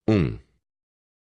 1.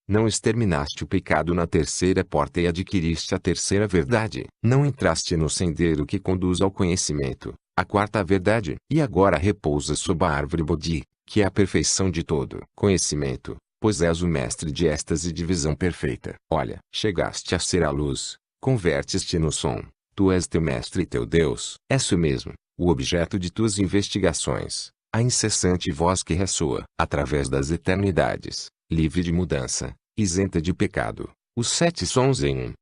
Não exterminaste o pecado na terceira porta e adquiriste a terceira verdade. Não entraste no sendeiro que conduz ao conhecimento, a quarta verdade. E agora repousa sob a árvore Bodhi, que é a perfeição de todo conhecimento, pois és o mestre de êxtase de visão perfeita. Olha, chegaste a ser a luz, convertes-te no som. Tu és teu mestre e teu Deus. És tu mesmo, o objeto de tuas investigações, a incessante voz que ressoa através das eternidades, livre de mudança, isenta de pecado. Os 7 sons em 1.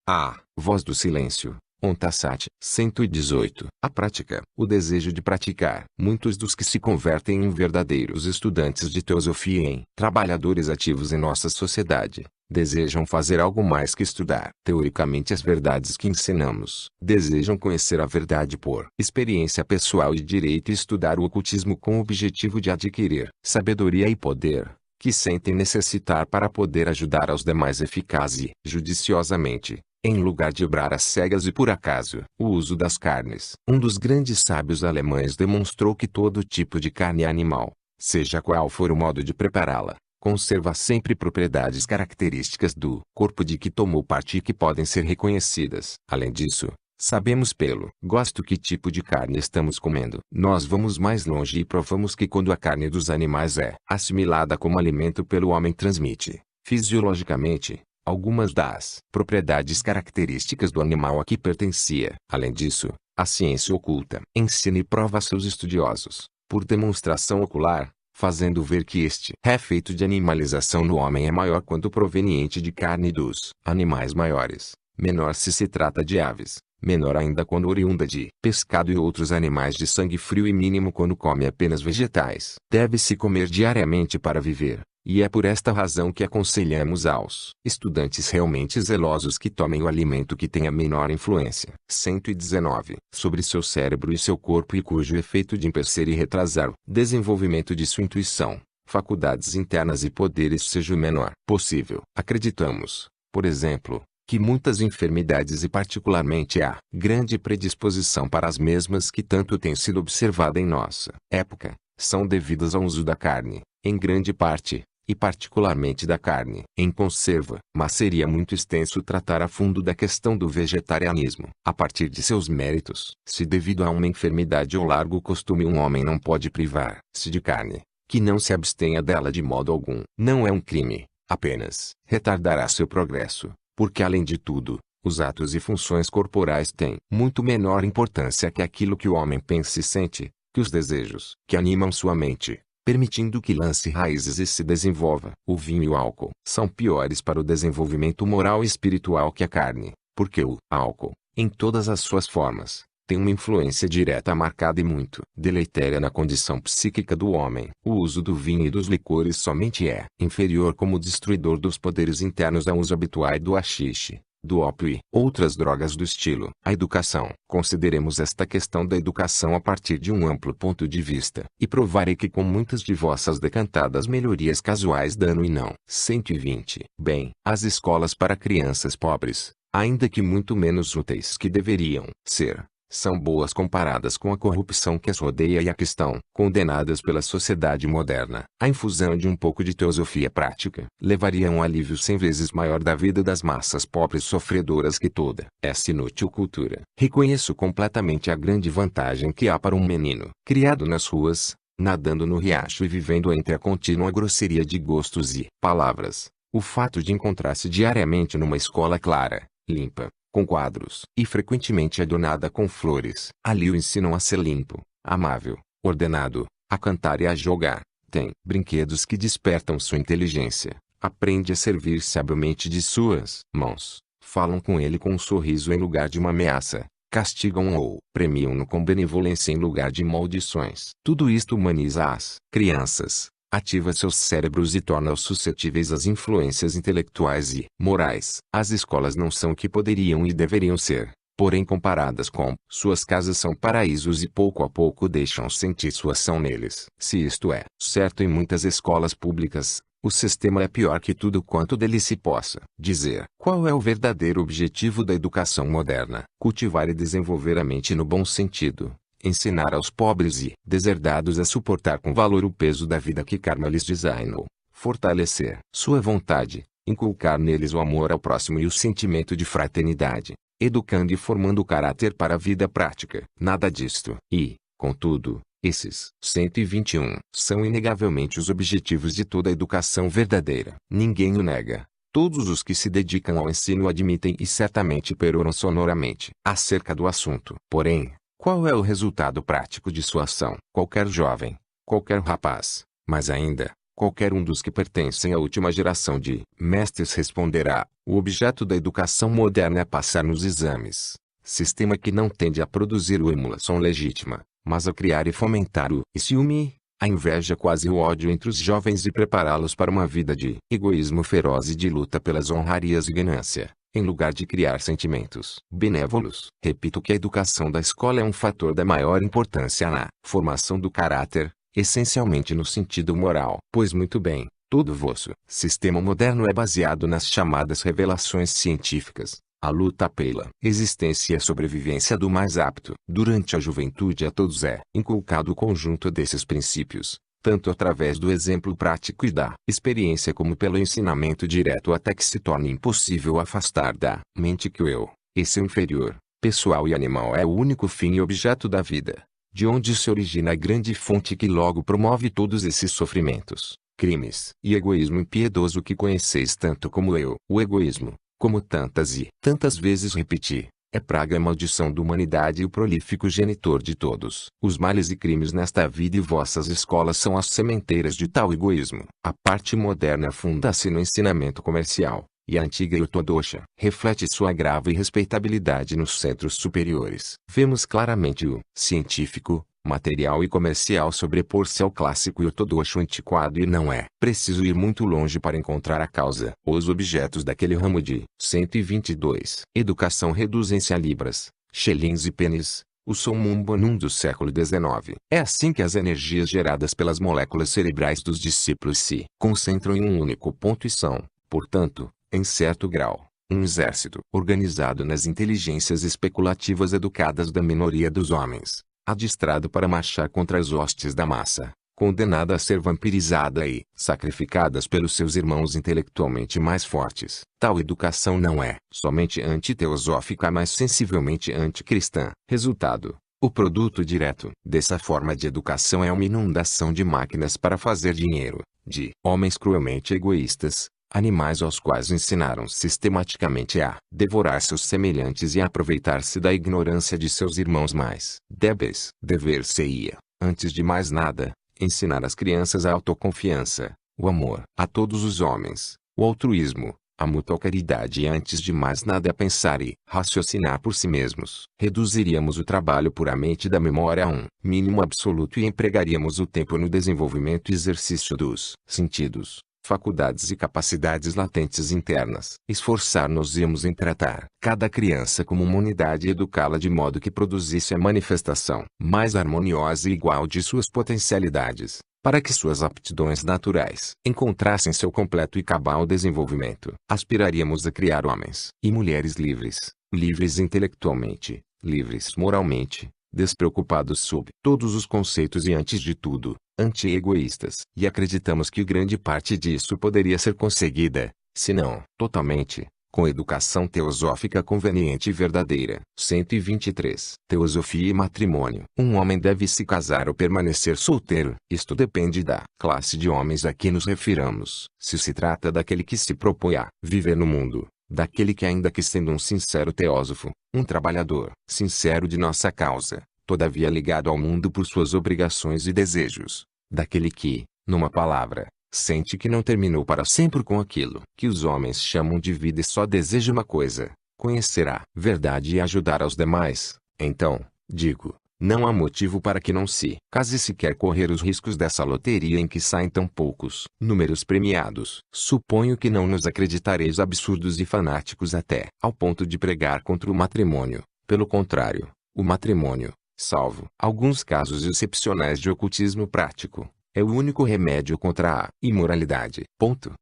A voz do silêncio. Ontasat 118. A prática. O desejo de praticar. Muitos dos que se convertem em verdadeiros estudantes de teosofia e em trabalhadores ativos em nossa sociedade, desejam fazer algo mais que estudar teoricamente as verdades que ensinamos. Desejam conhecer a verdade por experiência pessoal e direito e estudar o ocultismo com o objetivo de adquirir sabedoria e poder, que sentem necessitar para poder ajudar aos demais eficaz e judiciosamente, em lugar de obrar às cegas e por acaso. O uso das carnes. Um dos grandes sábios alemães demonstrou que todo tipo de carne animal, seja qual for o modo de prepará-la, conserva sempre propriedades características do corpo de que tomou parte e que podem ser reconhecidas. Além disso, sabemos pelo gosto que tipo de carne estamos comendo. Nós vamos mais longe e provamos que quando a carne dos animais é assimilada como alimento pelo homem transmite, fisiologicamente, algumas das propriedades características do animal a que pertencia. Além disso, a ciência oculta ensina e prova a seus estudiosos, por demonstração ocular, fazendo ver que este efeito de animalização no homem é maior quando proveniente de carne dos animais maiores, menor se trata de aves, menor ainda quando oriunda de pescado e outros animais de sangue frio e mínimo quando come apenas vegetais. Deve-se comer diariamente para viver, e é por esta razão que aconselhamos aos estudantes realmente zelosos que tomem o alimento que tenha menor influência. 119. Sobre seu cérebro e seu corpo e cujo efeito de impedir e retrasar o desenvolvimento de sua intuição, faculdades internas e poderes seja o menor possível. Acreditamos, por exemplo, que muitas enfermidades e particularmente a grande predisposição para as mesmas que tanto tem sido observada em nossa época, são devidas ao uso da carne, em grande parte, e particularmente da carne em conserva. Mas seria muito extenso tratar a fundo da questão do vegetarianismo, a partir de seus méritos. Se devido a uma enfermidade ou largo costume um homem não pode privar-se de carne, que não se abstenha dela de modo algum. Não é um crime, apenas retardará seu progresso. Porque além de tudo, os atos e funções corporais têm muito menor importância que aquilo que o homem pensa e sente, que os desejos que animam sua mente, permitindo que lance raízes e se desenvolva. O vinho e o álcool são piores para o desenvolvimento moral e espiritual que a carne, porque o álcool, em todas as suas formas, tem uma influência direta marcada e muito deletéria na condição psíquica do homem. O uso do vinho e dos licores somente é inferior como destruidor dos poderes internos ao uso habitual do haxixe, do ópio e outras drogas do estilo. A educação. Consideremos esta questão da educação a partir de um amplo ponto de vista, e provarei que com muitas de vossas decantadas melhorias casuais dano e não. 120. Bem, as escolas para crianças pobres, ainda que muito menos úteis que deveriam ser, são boas comparadas com a corrupção que as rodeia e a que estão condenadas pela sociedade moderna. A infusão de um pouco de teosofia prática levaria a um alívio 100 vezes maior da vida das massas pobres sofredoras que toda essa inútil cultura. Reconheço completamente a grande vantagem que há para um menino criado nas ruas, nadando no riacho e vivendo entre a contínua grosseria de gostos e palavras, o fato de encontrar-se diariamente numa escola clara, limpa, com quadros e frequentemente adornada com flores. Ali o ensinam a ser limpo, amável, ordenado, a cantar e a jogar. Tem brinquedos que despertam sua inteligência. Aprende a servir-se habilmente de suas mãos. Falam com ele com um sorriso em lugar de uma ameaça. Castigam ou premiam-no com benevolência em lugar de maldições. Tudo isto humaniza as crianças, ativa seus cérebros e torna-os suscetíveis às influências intelectuais e morais. As escolas não são o que poderiam e deveriam ser, porém comparadas com suas casas são paraísos e pouco a pouco deixam sentir sua ação neles. Se isto é certo em muitas escolas públicas, o sistema é pior que tudo quanto dele se possa dizer. Qual é o verdadeiro objetivo da educação moderna? Cultivar e desenvolver a mente no bom sentido. Ensinar aos pobres e deserdados a suportar com valor o peso da vida que karma lhes designou. fortalecer sua vontade, inculcar neles o amor ao próximo e o sentimento de fraternidade, educando e formando o caráter para a vida prática. Nada disto. E, contudo, esses 121 são inegavelmente os objetivos de toda a educação verdadeira. Ninguém o nega. Todos os que se dedicam ao ensino admitem e certamente peroram sonoramente acerca do assunto. Porém, qual é o resultado prático de sua ação? Qualquer jovem, qualquer rapaz, mas ainda, qualquer um dos que pertencem à última geração de mestres responderá: o objeto da educação moderna é passar nos exames. Sistema que não tende a produzir a emulação legítima, mas a criar e fomentar o ciúme, a inveja, quase o ódio entre os jovens e prepará-los para uma vida de egoísmo feroz e de luta pelas honrarias e ganância, em lugar de criar sentimentos benévolos. Repito que a educação da escola é um fator da maior importância na formação do caráter, essencialmente no sentido moral. Pois muito bem, todo o vosso sistema moderno é baseado nas chamadas revelações científicas. A luta pela existência e a sobrevivência do mais apto. Durante a juventude a todos é inculcado o conjunto desses princípios, tanto através do exemplo prático e da experiência como pelo ensinamento direto até que se torne impossível afastar da mente que o eu, esse inferior, pessoal e animal é o único fim e objeto da vida, de onde se origina a grande fonte que logo promove todos esses sofrimentos, crimes e egoísmo impiedoso que conheceis tanto como eu. O egoísmo, como tantas e tantas vezes repeti, é praga e maldição da humanidade e o prolífico genitor de todos os males e crimes nesta vida, e vossas escolas são as sementeiras de tal egoísmo. A parte moderna funda-se no ensinamento comercial, e a antiga ortodoxa reflete sua grave respeitabilidade nos centros superiores. Vemos claramente o científico, material e comercial sobrepor-se ao clássico e ortodoxo antiquado, e não é preciso ir muito longe para encontrar a causa. Os objetos daquele ramo de 122 educação reduzem-se a libras, shillings e pennies, o summum bonum do século XIX. É assim que as energias geradas pelas moléculas cerebrais dos discípulos se concentram em um único ponto e são, portanto, em certo grau, um exército organizado nas inteligências especulativas educadas da minoria dos homens, adistrado para marchar contra as hostes da massa, condenada a ser vampirizada e sacrificadas pelos seus irmãos intelectualmente mais fortes. Tal educação não é somente antiteosófica, mas sensivelmente anticristã. Resultado: o produto direto dessa forma de educação é uma inundação de máquinas para fazer dinheiro, de homens cruelmente egoístas, animais aos quais ensinaram sistematicamente a devorar seus semelhantes e a aproveitar-se da ignorância de seus irmãos mais débeis. Dever-se-ia, antes de mais nada, ensinar às crianças a autoconfiança, o amor a todos os homens, o altruísmo, a mútua caridade e antes de mais nada a pensar e raciocinar por si mesmos. Reduziríamos o trabalho puramente da memória a um mínimo absoluto e empregaríamos o tempo no desenvolvimento e exercício dos sentidos, faculdades e capacidades latentes internas. Esforçar-nos-íamos em tratar cada criança como uma unidade e educá-la de modo que produzisse a manifestação mais harmoniosa e igual de suas potencialidades, para que suas aptidões naturais encontrassem seu completo e cabal desenvolvimento. Aspiraríamos a criar homens e mulheres livres, livres intelectualmente, livres moralmente, despreocupados sob todos os conceitos e, antes de tudo, anti-egoístas. E acreditamos que grande parte disso poderia ser conseguida, se não totalmente, com educação teosófica conveniente e verdadeira. 123. Teosofia e matrimônio. Um homem deve se casar ou permanecer solteiro. Isto depende da classe de homens a que nos refiramos. Se se trata daquele que se propõe a viver no mundo, daquele que, ainda que sendo um sincero teósofo, um trabalhador sincero de nossa causa, todavia ligado ao mundo por suas obrigações e desejos, daquele que, numa palavra, sente que não terminou para sempre com aquilo que os homens chamam de vida e só deseja uma coisa: conhecer a verdade e ajudar aos demais, então, digo, não há motivo para que não se case se quer correr os riscos dessa loteria em que saem tão poucos números premiados. Suponho que não nos acreditareis absurdos e fanáticos até ao ponto de pregar contra o matrimônio. Pelo contrário, o matrimônio, salvo alguns casos excepcionais de ocultismo prático, é o único remédio contra a imoralidade. Ponto.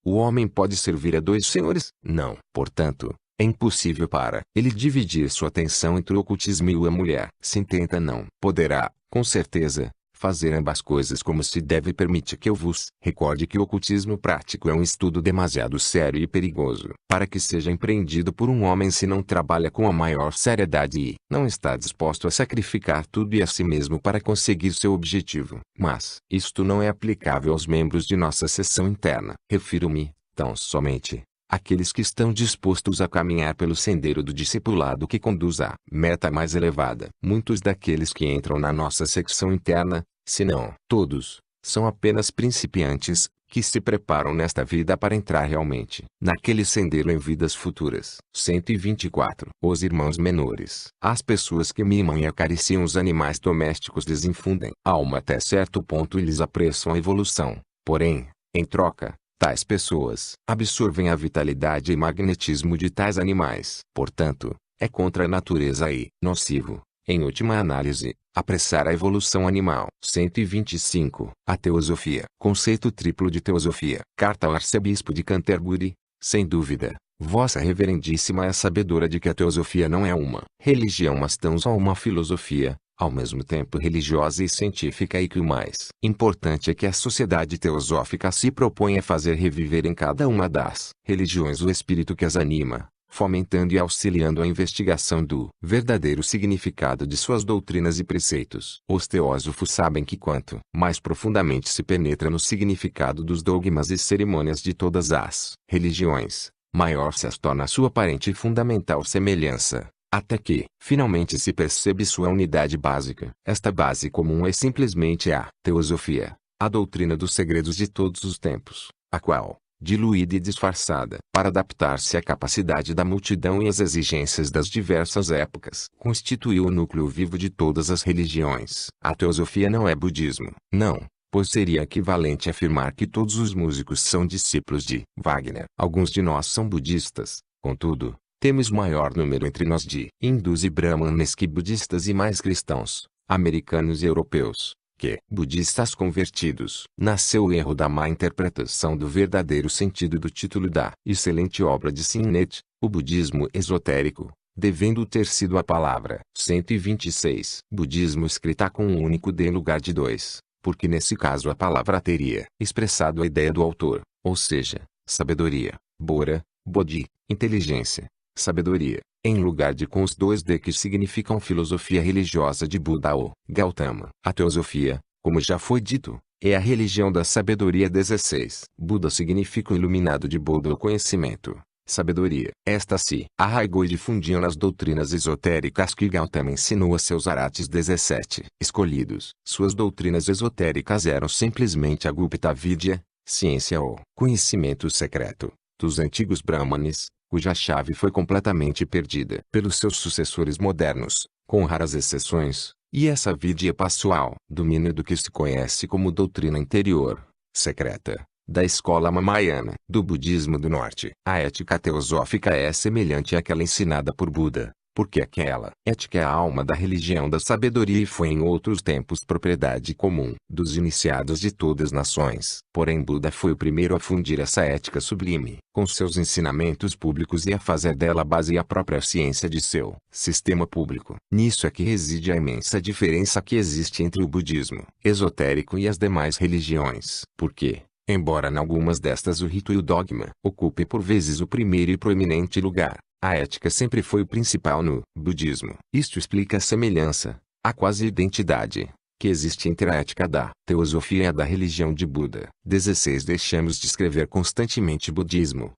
O homem pode servir a dois senhores? Não. Portanto, é impossível para ele dividir sua atenção entre o ocultismo e a mulher. Se intenta, não poderá, com certeza, fazer ambas coisas como se deve permite que eu vos recorde que o ocultismo prático é um estudo demasiado sério e perigoso para que seja empreendido por um homem se não trabalha com a maior seriedade e não está disposto a sacrificar tudo e a si mesmo para conseguir seu objetivo. Mas isto não é aplicável aos membros de nossa seção interna. Refiro-me, tão somente, àqueles que estão dispostos a caminhar pelo sendeiro do discipulado que conduz à meta mais elevada. Muitos daqueles que entram na nossa secção interna, se não todos, são apenas principiantes, que se preparam nesta vida para entrar realmente naquele sendeiro em vidas futuras. 124. Os irmãos menores. As pessoas que mimam e acariciam os animais domésticos lhes infundem alma até certo ponto e lhes apressam a evolução. Porém, em troca, tais pessoas absorvem a vitalidade e magnetismo de tais animais. Portanto, é contra a natureza e nocivo, em última análise, apressar a evolução animal. 125. A teosofia. Conceito triplo de teosofia. Carta ao arcebispo de Canterbury. Sem dúvida, vossa reverendíssima é sabedora de que a teosofia não é uma religião mas tão só uma filosofia, ao mesmo tempo religiosa e científica e que o mais importante é que a sociedade teosófica se propõe a fazer reviver em cada uma das religiões o espírito que as anima, fomentando e auxiliando a investigação do verdadeiro significado de suas doutrinas e preceitos. Os teósofos sabem que quanto mais profundamente se penetra no significado dos dogmas e cerimônias de todas as religiões, maior se as torna sua aparente e fundamental semelhança, até que, finalmente se percebe sua unidade básica. Esta base comum é simplesmente a teosofia, a doutrina dos segredos de todos os tempos, a qual, diluída e disfarçada para adaptar-se à capacidade da multidão e às exigências das diversas épocas, constituiu o núcleo vivo de todas as religiões. A teosofia não é budismo, não, pois seria equivalente afirmar que todos os músicos são discípulos de Wagner. Alguns de nós são budistas, contudo, temos maior número entre nós de hindus e brahmanes que budistas e mais cristãos, americanos e europeus, que budistas convertidos. Nasceu o erro da má interpretação do verdadeiro sentido do título da excelente obra de Sinnett, O Budismo Esotérico, devendo ter sido a palavra 126. Budismo escrita com um único D em lugar de dois, porque nesse caso a palavra teria expressado a ideia do autor, ou seja, sabedoria, Bora, Bodhi, inteligência, sabedoria, em lugar de com os dois D que significam filosofia religiosa de Buda ou Gautama. A teosofia, como já foi dito, é a religião da sabedoria. 16. Buda significa o iluminado de Buda, o conhecimento, sabedoria. Esta se arraigou e difundiu nas doutrinas esotéricas que Gautama ensinou a seus aratis. 17. Escolhidos. Suas doutrinas esotéricas eram simplesmente a Gupta Vidya, ciência ou conhecimento secreto, dos antigos brahmanes, cuja chave foi completamente perdida pelos seus sucessores modernos, com raras exceções, e essa vidya passou ao domínio do que se conhece como doutrina interior, secreta, da escola Mahayana, do budismo do norte. A ética teosófica é semelhante àquela ensinada por Buda, porque aquela ética é a alma da religião da sabedoria e foi em outros tempos propriedade comum dos iniciados de todas as nações. Porém Buda foi o primeiro a fundir essa ética sublime com seus ensinamentos públicos e a fazer dela a base e a própria ciência de seu sistema público. Nisso é que reside a imensa diferença que existe entre o budismo esotérico e as demais religiões. Porque, embora em algumas destas o rito e o dogma ocupem por vezes o primeiro e proeminente lugar, a ética sempre foi o principal no budismo. Isto explica a semelhança, a quase identidade, que existe entre a ética da teosofia e a da religião de Buda. 16. Deixamos de escrever constantemente budismo,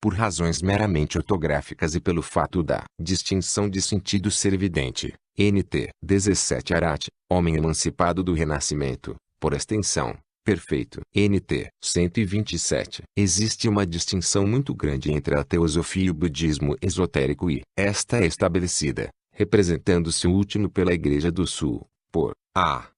por razões meramente ortográficas e pelo fato da distinção de sentido ser evidente. NT. 17. Arati, homem emancipado do renascimento, por extensão. Perfeito. NT. 127. Existe uma distinção muito grande entre a teosofia e o budismo esotérico e esta é estabelecida, representando-se o último pela Igreja do Sul, por a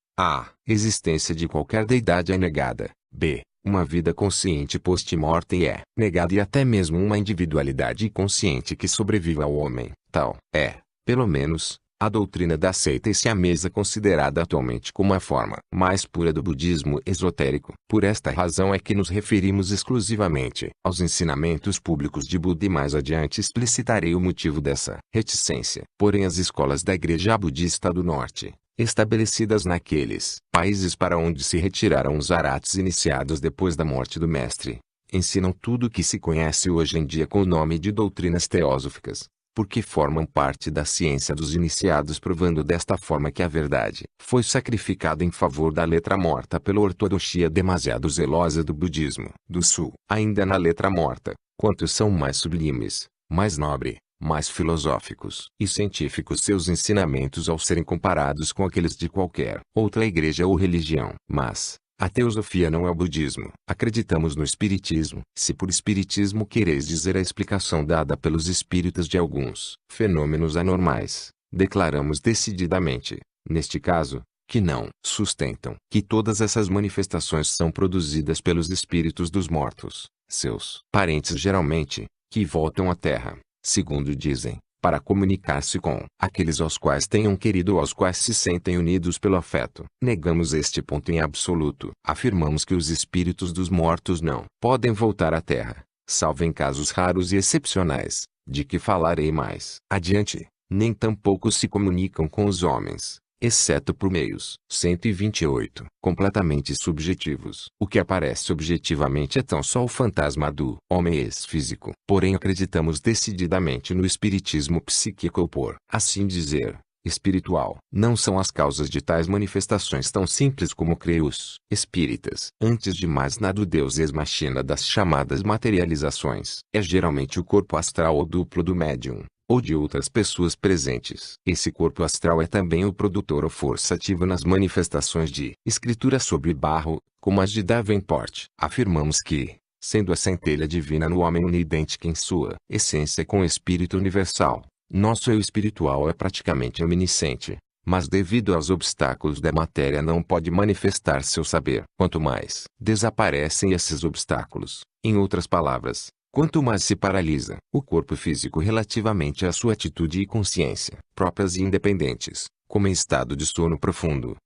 existência de qualquer deidade é negada, b. Uma vida consciente post-mortem é negada e até mesmo uma individualidade consciente que sobreviva ao homem, tal é, pelo menos, a doutrina da seita e siamesa considerada atualmente como a forma mais pura do budismo esotérico. Por esta razão é que nos referimos exclusivamente aos ensinamentos públicos de Buda e mais adiante explicitarei o motivo dessa reticência. Porém as escolas da Igreja Budista do Norte, estabelecidas naqueles países para onde se retiraram os aratos iniciados depois da morte do mestre, ensinam tudo o que se conhece hoje em dia com o nome de doutrinas teosóficas, porque formam parte da ciência dos iniciados, provando desta forma que a verdade foi sacrificada em favor da letra morta pela ortodoxia demasiado zelosa do budismo do sul. Ainda na letra morta, quantos são mais sublimes, mais nobre, mais filosóficos e científicos seus ensinamentos ao serem comparados com aqueles de qualquer outra igreja ou religião. Mas a teosofia não é o budismo. Acreditamos no espiritismo. Se por espiritismo quereis dizer a explicação dada pelos espíritos de alguns fenômenos anormais, declaramos decididamente, neste caso, que não sustentam que todas essas manifestações são produzidas pelos espíritos dos mortos, seus parentes geralmente, que voltam à Terra, segundo dizem, para comunicar-se com aqueles aos quais tenham querido ou aos quais se sentem unidos pelo afeto. Negamos este ponto em absoluto. Afirmamos que os espíritos dos mortos não podem voltar à Terra, salvo em casos raros e excepcionais, de que falarei mais adiante, nem tampouco se comunicam com os homens, exceto por meios 128 completamente subjetivos. O que aparece objetivamente é tão só o fantasma do homem ex-físico. Porém acreditamos decididamente no espiritismo psíquico ou, por assim dizer, espiritual. Não são as causas de tais manifestações tão simples como creem os espíritas. Antes de mais nada, o Deus ex-machina das chamadas materializações é geralmente o corpo astral ou duplo do médium, ou de outras pessoas presentes. Esse corpo astral é também o produtor ou força ativa nas manifestações de escritura sobre barro, como as de Davenport. Afirmamos que, sendo a centelha divina no homem unidêntica em sua essência com o espírito universal, nosso eu espiritual é praticamente eminiscente, mas devido aos obstáculos da matéria não pode manifestar seu saber. Quanto mais desaparecem esses obstáculos, em outras palavras, quanto mais se paralisa o corpo físico relativamente à sua atitude e consciência, próprias e independentes, como em estado de sono profundo,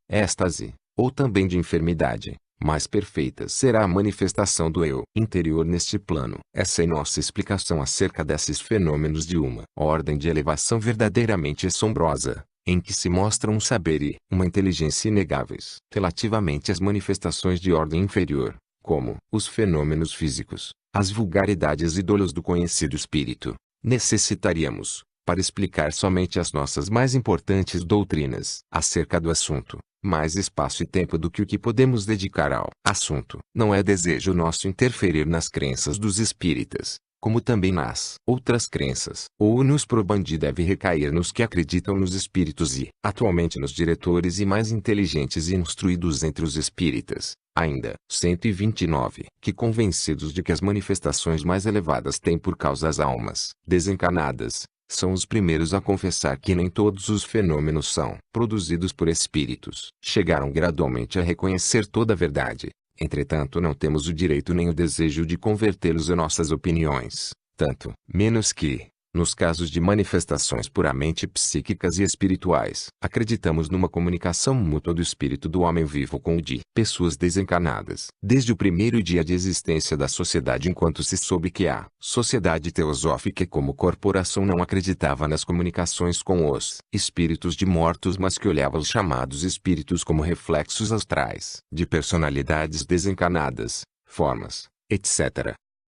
êxtase, ou também de enfermidade, mais perfeita será a manifestação do eu interior neste plano. Essa é nossa explicação acerca desses fenômenos de uma ordem de elevação verdadeiramente assombrosa, em que se mostra um saber e uma inteligência inegáveis. Relativamente às manifestações de ordem inferior, como os fenômenos físicos, as vulgaridades e dolos do conhecido espírito, necessitaríamos, para explicar somente as nossas mais importantes doutrinas acerca do assunto, mais espaço e tempo do que o que podemos dedicar ao assunto. Não é desejo nosso interferir nas crenças dos espíritas, como também nas outras crenças. O onus probandi deve recair nos que acreditam nos espíritos e, atualmente, nos diretores e mais inteligentes e instruídos entre os espíritas. Ainda, 129, que convencidos de que as manifestações mais elevadas têm por causa as almas desencarnadas, são os primeiros a confessar que nem todos os fenômenos são produzidos por espíritos. Chegaram gradualmente a reconhecer toda a verdade. Entretanto, não temos o direito nem o desejo de convertê-los em nossas opiniões, tanto menos que, nos casos de manifestações puramente psíquicas e espirituais, acreditamos numa comunicação mútua do espírito do homem vivo com o de pessoas desencarnadas. Desde o primeiro dia de existência da sociedade, enquanto se soube que a Sociedade Teosófica como corporação não acreditava nas comunicações com os espíritos de mortos, mas que olhava os chamados espíritos como reflexos astrais de personalidades desencarnadas, formas, etc.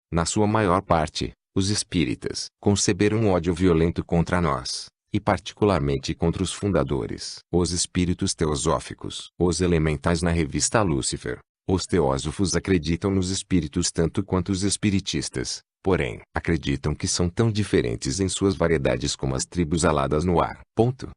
Na sua maior parte, os espíritas conceberam um ódio violento contra nós, e particularmente contra os fundadores. Os espíritos teosóficos, os elementais na revista Lúcifer, os teósofos acreditam nos espíritos tanto quanto os espiritistas, porém, acreditam que são tão diferentes em suas variedades como as tribos aladas no ar. Ponto.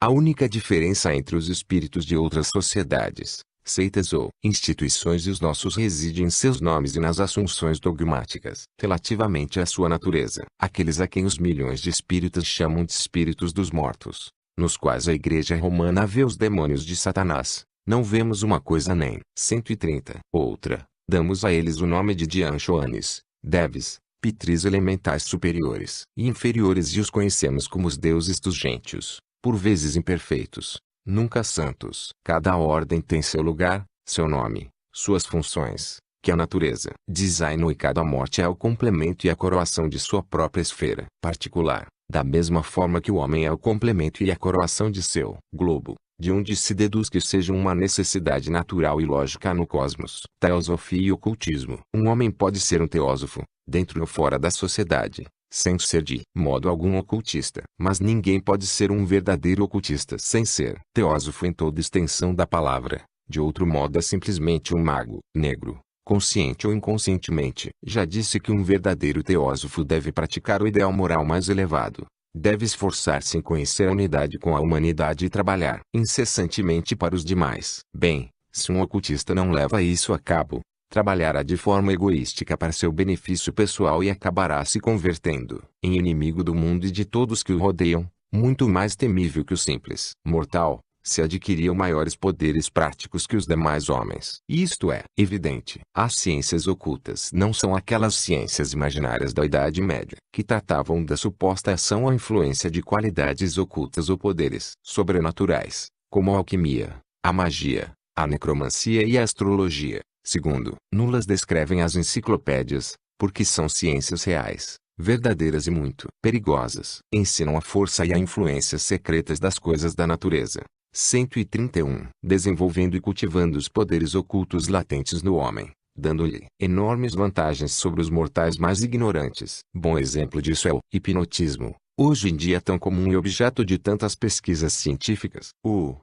A única diferença entre os espíritos de outras sociedades, seitas ou instituições e os nossos reside em seus nomes e nas assunções dogmáticas relativamente à sua natureza. Aqueles a quem os milhões de espíritas chamam de espíritos dos mortos, nos quais a Igreja Romana vê os demônios de Satanás, não vemos uma coisa nem 130 outra. Damos a eles o nome de Dianchoanes, Deves, Pitris elementais superiores e inferiores, e os conhecemos como os deuses dos gentios, por vezes imperfeitos, nunca santos. Cada ordem tem seu lugar, seu nome, suas funções, que a natureza designou, e cada morte é o complemento e a coroação de sua própria esfera particular. Da mesma forma que o homem é o complemento e a coroação de seu globo, de onde se deduz que seja uma necessidade natural e lógica no cosmos. Teosofia e ocultismo. Um homem pode ser um teósofo, dentro ou fora da sociedade, sem ser de modo algum ocultista. Mas ninguém pode ser um verdadeiro ocultista sem ser teósofo em toda extensão da palavra. De outro modo é simplesmente um mago negro, consciente ou inconscientemente. Já disse que um verdadeiro teósofo deve praticar o ideal moral mais elevado. Deve esforçar-se em conhecer a unidade com a humanidade e trabalhar incessantemente para os demais. Bem, se um ocultista não leva isso a cabo, trabalhará de forma egoística para seu benefício pessoal e acabará se convertendo em inimigo do mundo e de todos que o rodeiam, muito mais temível que o simples mortal, se adquiriam maiores poderes práticos que os demais homens. Isto é evidente. As ciências ocultas não são aquelas ciências imaginárias da Idade Média, que tratavam da suposta ação ou influência de qualidades ocultas ou poderes sobrenaturais, como a alquimia, a magia, a necromancia e a astrologia. Segundo, nulas descrevem as enciclopédias, porque são ciências reais, verdadeiras e muito perigosas. Ensinam a força e a influência secretas das coisas da natureza. 131. Desenvolvendo e cultivando os poderes ocultos latentes no homem, dando-lhe enormes vantagens sobre os mortais mais ignorantes. Bom exemplo disso é o hipnotismo, hoje em dia tão comum e objeto de tantas pesquisas científicas. O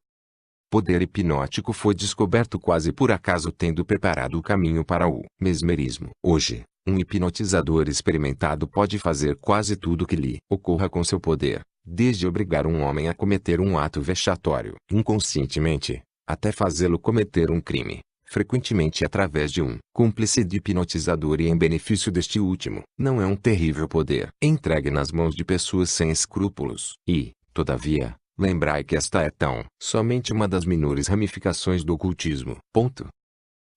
poder hipnótico foi descoberto quase por acaso, tendo preparado o caminho para o mesmerismo. Hoje, um hipnotizador experimentado pode fazer quase tudo que lhe ocorra com seu poder, desde obrigar um homem a cometer um ato vexatório inconscientemente, até fazê-lo cometer um crime, frequentemente através de um cúmplice de hipnotizador e em benefício deste último. Não é um terrível poder entregue nas mãos de pessoas sem escrúpulos. E, todavia, lembrai que esta é tão somente uma das menores ramificações do ocultismo.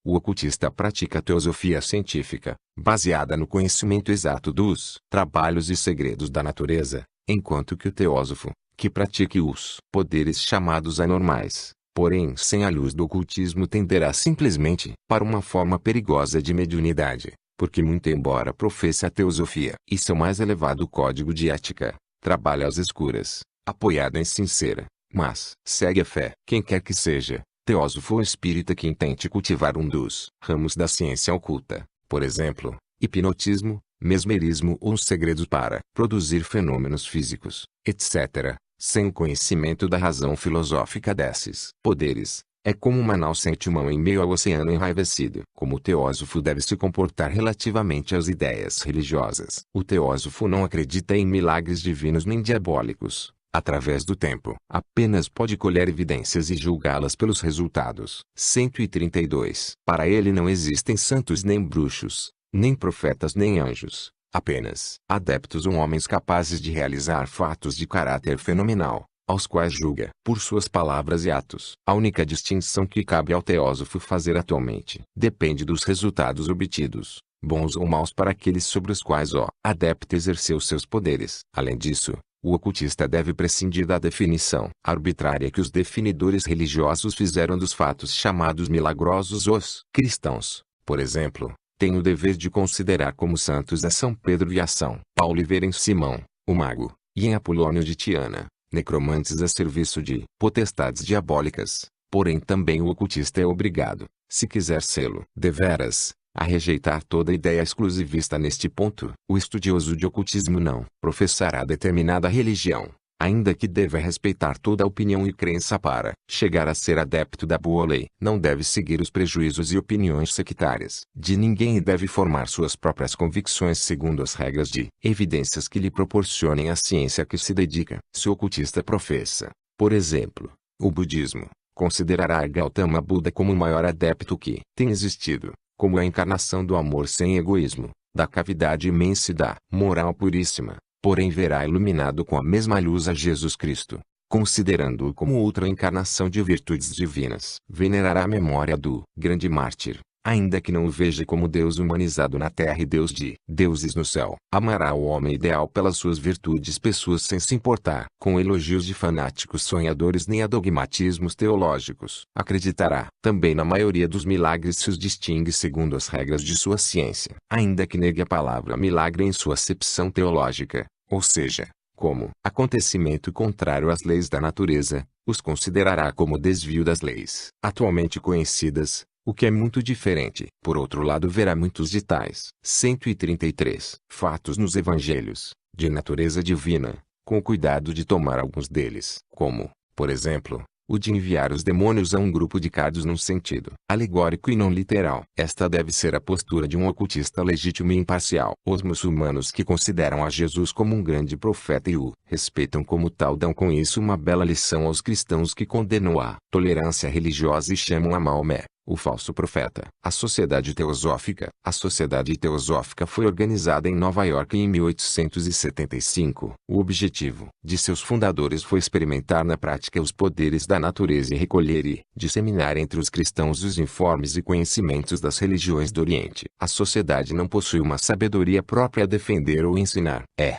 O ocultista pratica a teosofia científica, baseada no conhecimento exato dos trabalhos e segredos da natureza, enquanto que o teósofo, que pratique os poderes chamados anormais, porém sem a luz do ocultismo, tenderá simplesmente para uma forma perigosa de mediunidade, porque muito embora professe a teosofia e seu mais elevado código de ética, trabalha às escuras, apoiado em sincera, mas segue a fé. Quem quer que seja, teósofo ou espírita que intente cultivar um dos ramos da ciência oculta, por exemplo, hipnotismo, mesmerismo ou segredos para produzir fenômenos físicos, etc., sem o conhecimento da razão filosófica desses poderes, é como uma nau sem timão em meio ao oceano enraivecido. Como o teósofo deve se comportar relativamente às ideias religiosas? O teósofo não acredita em milagres divinos nem diabólicos. Através do tempo, apenas pode colher evidências e julgá-las pelos resultados. 132. Para ele não existem santos nem bruxos, nem profetas nem anjos, apenas adeptos ou homens capazes de realizar fatos de caráter fenomenal, aos quais julga por suas palavras e atos. A única distinção que cabe ao teósofo fazer atualmente depende dos resultados obtidos, bons ou maus, para aqueles sobre os quais o adepto exerceu seus poderes. Além disso, o ocultista deve prescindir da definição arbitrária que os definidores religiosos fizeram dos fatos chamados milagrosos. Os cristãos, por exemplo, têm o dever de considerar como santos a São Pedro e a São Paulo, e verem Simão, o mago, e em Apolônio de Tiana, necromantes a serviço de potestades diabólicas. Porém também o ocultista é obrigado, se quiser sê-lo deveras, a rejeitar toda ideia exclusivista. Neste ponto, o estudioso de ocultismo não professará determinada religião, ainda que deva respeitar toda a opinião e crença para chegar a ser adepto da boa lei. Não deve seguir os prejuízos e opiniões sectárias de ninguém e deve formar suas próprias convicções segundo as regras de evidências que lhe proporcionem a ciência a que se dedica. Se o ocultista professa, por exemplo, o budismo, considerará Gautama Buda como o maior adepto que tem existido, como a encarnação do amor sem egoísmo, da cavidade imensa e da moral puríssima. Porém verá iluminado com a mesma luz a Jesus Cristo, considerando-o como outra encarnação de virtudes divinas. Venerará a memória do grande mártir, ainda que não o veja como Deus humanizado na terra e Deus de deuses no céu. Amará o homem ideal pelas suas virtudes, pessoas sem se importar com elogios de fanáticos sonhadores nem a dogmatismos teológicos. Acreditará também na maioria dos milagres se os distingue segundo as regras de sua ciência, ainda que negue a palavra milagre em sua acepção teológica, ou seja, como acontecimento contrário às leis da natureza, os considerará como desvio das leis atualmente conhecidas, o que é muito diferente. Por outro lado, verá muitos de tais 133 fatos nos evangelhos, de natureza divina, com o cuidado de tomar alguns deles, como, por exemplo, o de enviar os demônios a um grupo de cardos num sentido alegórico e não literal. Esta deve ser a postura de um ocultista legítimo e imparcial. Os muçulmanos que consideram a Jesus como um grande profeta e o respeitam como tal dão com isso uma bela lição aos cristãos que condenam a tolerância religiosa e chamam a Maomé o falso profeta. A Sociedade Teosófica. A Sociedade Teosófica foi organizada em Nova York em 1875. O objetivo de seus fundadores foi experimentar na prática os poderes da natureza e recolher e disseminar entre os cristãos os informes e conhecimentos das religiões do Oriente. A sociedade não possui uma sabedoria própria a defender ou ensinar. É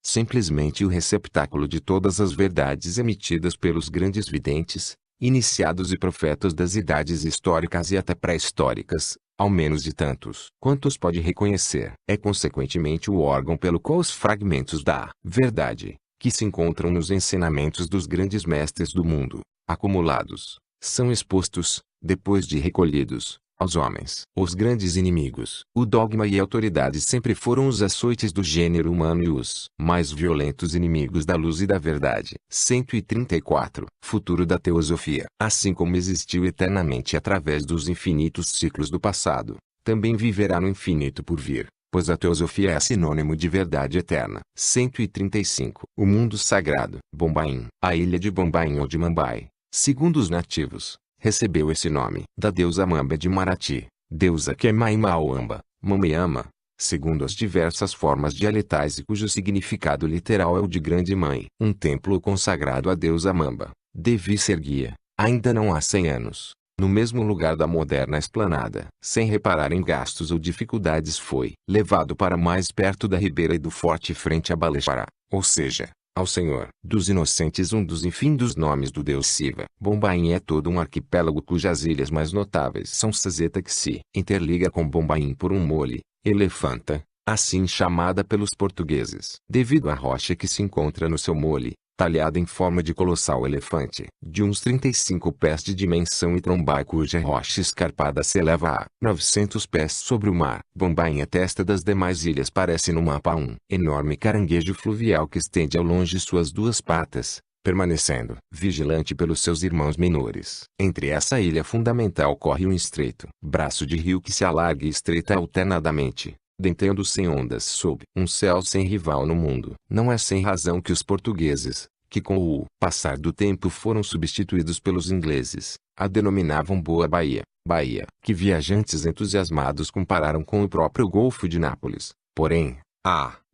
simplesmente o receptáculo de todas as verdades emitidas pelos grandes videntes, iniciados e profetas das idades históricas e até pré-históricas, ao menos de tantos quantos pode reconhecer. É consequentemente o órgão pelo qual os fragmentos da verdade, que se encontram nos ensinamentos dos grandes mestres do mundo, acumulados, são expostos, depois de recolhidos, aos homens. Os grandes inimigos. O dogma e a autoridade sempre foram os açoites do gênero humano e os mais violentos inimigos da luz e da verdade. 134. Futuro da teosofia. Assim como existiu eternamente através dos infinitos ciclos do passado, também viverá no infinito por vir, pois a teosofia é sinônimo de verdade eterna. 135. O mundo sagrado. Bombaim. A ilha de Bombaim ou de Mambai, segundo os nativos, recebeu esse nome da deusa Mamba de Marathi, deusa que é Maimaoamba, Mameama, segundo as diversas formas dialetais e cujo significado literal é o de grande mãe. Um templo consagrado à deusa Mamba, Devi se erguia, ainda não há 100 anos, no mesmo lugar da moderna esplanada. Sem reparar em gastos ou dificuldades foi levado para mais perto da ribeira e do forte frente a Baleshwara, ou seja, ao Senhor dos Inocentes, um dos infindos nomes do deus Shiva. Bombaim é todo um arquipélago cujas ilhas mais notáveis são Sazeta, que se interliga com Bombaim por um mole, Elefanta, assim chamada pelos portugueses, devido à rocha que se encontra no seu mole, talhada em forma de colossal elefante, de uns 35 pés de dimensão e trombai, cuja rocha escarpada se eleva a 900 pés sobre o mar. Bombaim, a testa das demais ilhas, parece no mapa um enorme caranguejo fluvial que estende ao longe suas duas patas, permanecendo vigilante pelos seus irmãos menores. Entre essa ilha fundamental corre um estreito braço de rio que se alarga e estreita alternadamente, detendo sem ondas sob um céu sem rival no mundo. Não é sem razão que os portugueses, que com o passar do tempo foram substituídos pelos ingleses, a denominavam Boa Baía, Bahia, que viajantes entusiasmados compararam com o próprio Golfo de Nápoles. Porém,